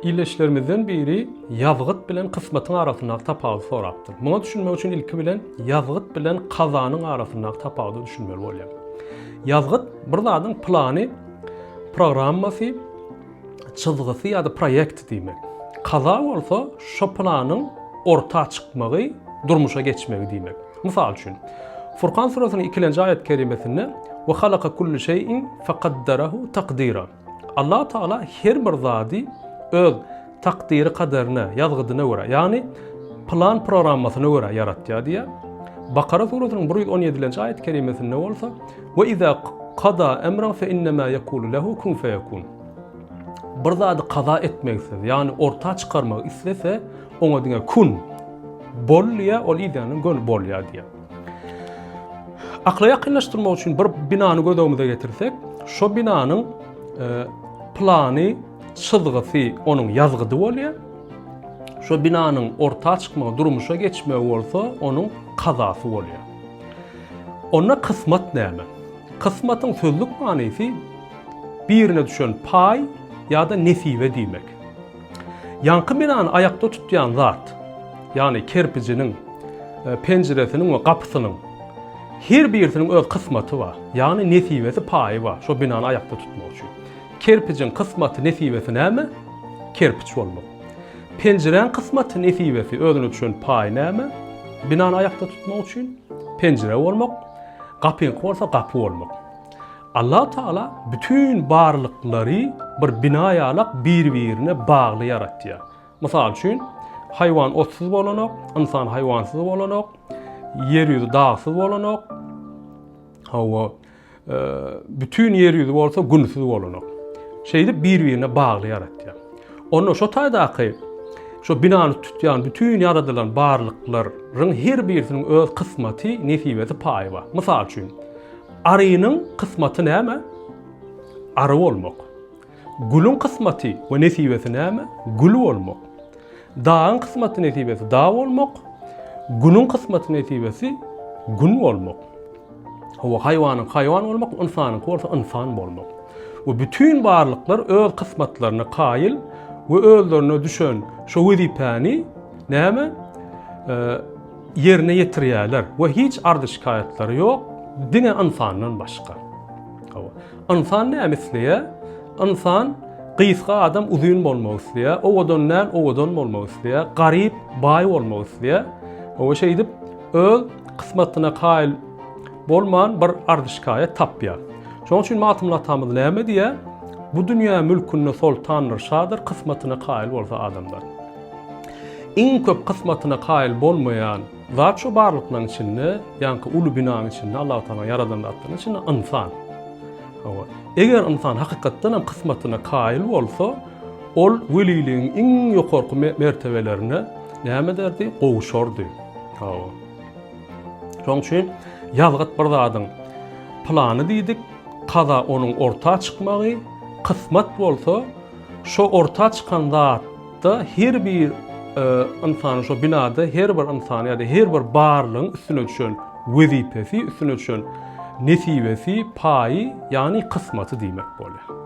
İleşlerimizden biri yazgıt bilen kısmatın arasynda tapawuty sorapdyr. Muňa düşünmek üçin ilki bilen yazgıt bilen kazanyň arasynda tapawuty düşünmeli bolýar. Yazgıt bir zadyň plany, programmasy, çyzgysy ýa-da proýekt diýmek. Kaza bolsa şo planyň orta çykmagy, durmuşa geçmegi diýmek. Mysal üçin Furqan surasynyn 2-nji aýat kerimesinde "Ve halaka kullu şeyin faqaddarahu taqdira." Allah Taala her bir zady öz takdiri kaderini yazgydyna görä, ýani plan programmasyna görä yaratdy diýe. Bakara surasynyň 117-nji aýat kerimesinde bolsa "Ve iza qada emran fe innema yekulu lehu kun feyekun." Bir zady kaza etmekse, ýani orta çykarmak istese, oňa diňe kun bolýa, ol ideýanyň gönül bolýa diýe. Akla ýakynlaşdyrmak üçin bir binany gözegimize getirsek, şo binanyň plany, çyzgysy onuň yazgydy bolýar. Şo binanyň orta çykmagy, durmuşa geçmegi bolsa, onuň kazasy bolýar. Ona kısmat näme? Kısmatyň sözlük manysy birine düşen pay ýa-da nesibe diýmek. Ýanky binany aýakda tutýan zat, ýani kerpijiniň, penjiresiniň we gapysynyň her birisiniň öz kısmaty bar. Ýani nesibesi paýy bar. Şo binany aýakda tutmak üçin. Kerpijin kısmaty nesibesi näme? Kerpiç bolmak. Penjireň kısmaty nesibesi özüne düşen paýy näme? Binany aýakda tutmak üçin penjire bolmak, gapyň bolsa gapy bolmak. Allah Taala bütün barlyklary bir bina ýalak bir-birine bagly yaratdy. Mysal üçin haýwan otsyz bolanok, insan haýwansyz bolanok, yer ýüzi dagsyz bolanok, hawa bütün yer ýüzi bolsa günsiz bolanok. Şeýdi bir-birine bagly yaratdy. Onu şo taýdaky şo binany tutýan bütün yaradylan barlyklaryň her birisiniň öz kısmaty, nesibesi paýy bar. Mysal üçin arýynyň kısmaty näme? Arı bolmak. Gülüň kısmaty we nesibesi näme? Gül bolmak. Dağın kısmaty nesibesi dağ bolmak. Günün kısmaty nesibesi gün bolmak. Hawa haýwanyň haýwan bolmak, insanyň bolsa insan bolmak. We bütün barlyklar öz kısmatlaryna qaýyl we özlerine düşen şo wezipäni näme? Yerine ýetirýärler we hiç ardy şikaýatlary ýok diňe insandan başga. Hawa insan näme isleýär? Insan gysga adam uzun bolmak isleýär, owadan bolmak isleýär, garyp, baý bolmak isleýär. O şeýdip öz kısmatyna qaýyl bolman bir ardy şikaýat tapýar. Şoň üçin matymly atamyz näme diýär? Bu dünýä mülkünde sultanlar şadyr, kısmatyna qaýyl bolsa adamlar. Iň köp kısmatyna qaýyl bolmaýan zat şo barlyklaryň içinde, ýani uly binanyň içinde Allah Taala yaradan zatlaryň içinde insan. Eger insan hakykatdan hem kısmatyna qaýyl bolsa, ol weliligiň iň ýokarky mertebelerine näme derdi? Gowuşardy. Şoň üçin yazgyt bir zadyň plany diýdik, kaza onuň orta çykmagy, kısmat bolsa, şo orta çykan zatda her bir insan şo binada her bir insan ýa-da her bir barlygyň üstüne düşen wezipesi, üstüne düşen nesibesi, paýy, ýani kısmaty diýmek bolýar.